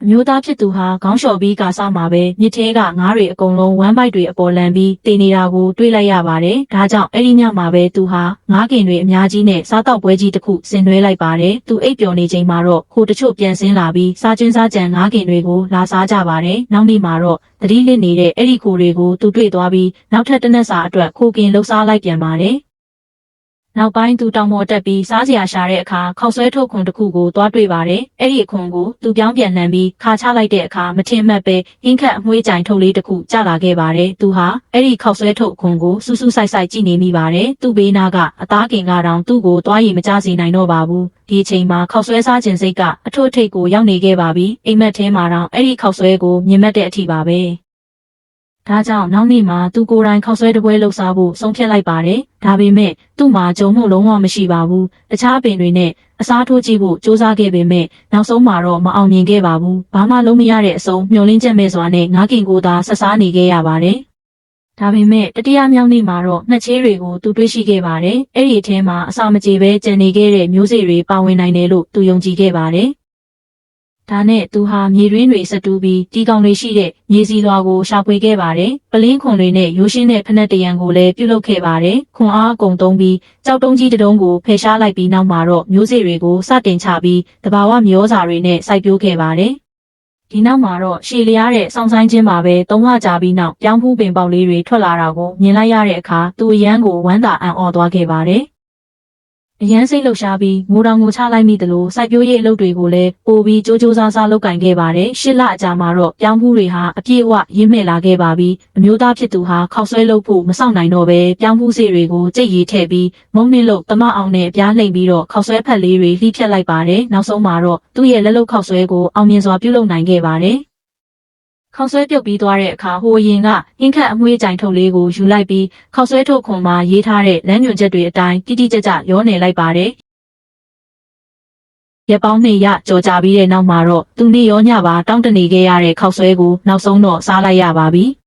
မျိုးသားဖြစ်သူဟာခေါင်းလျှော်ပြီးကာစားမှာပဲမြစ်ထဲကငါးတွေအကုန်လုံးဝမ်းပိုက်တွေအပေါ်လန်ပြီးတည်နေတာကိုတွေ့လိုက်ရပါတယ်။ဒါကြောင့်အဲ့ဒီညမှာပဲသူဟာငါးကင်တွေအများကြီးနဲ့စားတော့ပွဲကြီးတစ်ခုဆင်နွှဲလိုက်ပါတယ်။သူအိပ်ပျော်နေချိန်မှာတော့ခိုတချို့ပြန်ဆင်းလာပြီးစားကျွန်းစားကြံငါးကင်တွေကိုလာစားကြပါတယ်။နောက်နေ့မှာတော့သတိလစ်နေတဲ့အဲ့ဒီခိုတွေကိုသူတွေ့သွားပြီးနောက်ထပ်တစ်နက်စာအတွက်ခိုကင်လှုပ်ရှားလိုက်ပြန်ပါတယ်။နောက်ပိုင်းသူတောင်ပေါ်တက်ပြီးစားစရာရှာတဲ့အခါခောက်ဆွဲထုတ်ခွန်တစ်ခုကိုသွားတွေ့ပါတယ်။အဲ့ဒီအခွန်ကိုသူပြောင်းပြန်လှန်ပြီးခါချလိုက်တဲ့အခါမထင်မှတ်ပဲဟင်းခတ်အမွှေးကြိုင်ထုတ်လေးတစ်ခုကျလာခဲ့ပါတယ်။သူဟာအဲ့ဒီခောက်ဆွဲထုတ်ခွန်ကိုစူးစူးဆိုင်ဆိုင်ကြည့်နေမိပါတယ်။သူ့ဘေးနားကအသားကင်ကတောင်သူ့ကိုသွားရည်မကျစေနိုင်တော့ပါဘူး။ဒီအချိန်မှာခောက်ဆွဲစားခြင်းစိတ်ကအထွတ်ထိပ်ကိုရောက်နေခဲ့ပါပြီ။အိမ်မက်ထဲမှာတော့အဲ့ဒီခောက်ဆွဲကိုမြင်မှတ်တဲ့အထိပါပဲ။ဒါကြောင့်နောက်နေ့မှာသူကိုယ်တိုင်ခောက်ဆွဲတပွဲလှုပ်ရှားဖို့ဆုံးဖြတ်လိုက်ပါတယ်။ဒါပေမဲ့သူ့မှာကြုံမှုလုံးဝမရှိပါဘူး။တခြားပင်တွေနဲ့အစားထိုးကြည့်ဖို့စူးစမ်းခဲ့ပေမဲ့နောက်ဆုံးမှာတော့မအောင်မြင်ခဲ့ပါဘူး။ဘာမှလုံးမရတဲ့အဆုံးမျောလင်းချက်မဲ့စွာနဲ့ငါးကင်ကိုသာဆက်စားနေခဲ့ရပါတယ်။ဒါပေမဲ့တတိယမြောက်နေ့မှာတော့နှစ်ချေးတွေကိုသူတွေ့ရှိခဲ့ပါတယ်။အဲ့ဒီအထဲမှာအစာမကြေပဲကျန်နေခဲ့တဲ့မျိုးစေ့တွေပါဝင်နိုင်တယ်လို့သူယုံကြည်ခဲ့ပါတယ်။ဒါနဲ့သူဟာမြေရင်းတွေစတူးပြီးတီကောင်တွေရှိတဲ့မြေစီလွာကိုရှာဖွေခဲ့ပါတယ်။ပလင်းခွန်တွေနဲ့ရိုးရှင်းတဲ့ဖနက်တရံကိုလည်းပြုလုပ်ခဲ့ပါတယ်။ခွန်အားအကုန်သုံးပြီးကြောက်တုံးကြီးတစ်တုံးကိုဖယ်ရှားလိုက်ပြီးနောက်မှာတော့မျိုးစေ့တွေကိုစတင်ချပြီးတဘာဝမျိုးစာတွေနဲ့စိုက်ပျိုးခဲ့ပါတယ်။ဒီနောက်မှာတော့ရှည်လျားတဲ့စောင်းဆိုင်ခြင်းမှာပဲ3လကြာပြီးနောက်ပြောင်းဖူးပင်ပေါက်လေးတွေထွက်လာတာကိုမြင်လိုက်ရတဲ့အခါသူအရန်ကိုဝမ်းသာအံ့ဩသွားခဲ့ပါတယ်။အရန်စိတ်လှုပ်ရှားပြီးငိုတောင်ငိုချလိုက်မိသလိုစိုက်ပျိုးရေးအလုပ်တွေကိုလည်းပိုပြီးကြိုးကြိုးစားစားလုပ်ကင်ခဲ့ပါတယ်။8လအကြာမှာတော့ပြောင်းဖူးတွေဟာအပြည့်အဝရင်းမဲ့လာခဲ့ပါပြီ။အမျိုးသားဖြစ်သူဟာခောက်ဆွဲလုပ်ဖို့မဆောင်နိုင်တော့ပဲပြောင်းဖူးစေတွေကိုကြိတ်ရီထည့်ပြီးမုံနှင်းလို့တမအောင်နဲ့ပြားလှိမ့်ပြီးတော့ခောက်ဆွဲဖက်လေးတွေလှိဖြတ်လိုက်ပါတယ်။နောက်ဆုံးမှာတော့သူ့ရဲ့လက်လုပ်ခောက်ဆွဲကိုအောင်မြင်စွာပြုလုပ်နိုင်ခဲ့ပါတယ်။ခောက်ဆွဲပြုတ်ပြီးသွားတဲ့အခါဟိုအရင်ကဟင်းခတ်အမွှေးကြိုင်ထုတ်လေးကိုယူလိုက်ပြီးခောက်ဆွဲထုတ်ခွန်မှာရေးထားတဲ့လမ်းညွှန်ချက်တွေအတိုင်းတိတိကျကျရောနေလိုက်ပါတယ်။ရက်ပေါင်း2ရက်ကြော်ကြပြီးတဲ့နောက်မှာတော့သူနေ့ရောညပါတောင်းတနေခဲ့ရတဲ့ခောက်ဆွဲကိုနောက်ဆုံးတော့စားလိုက်ရပါပြီ။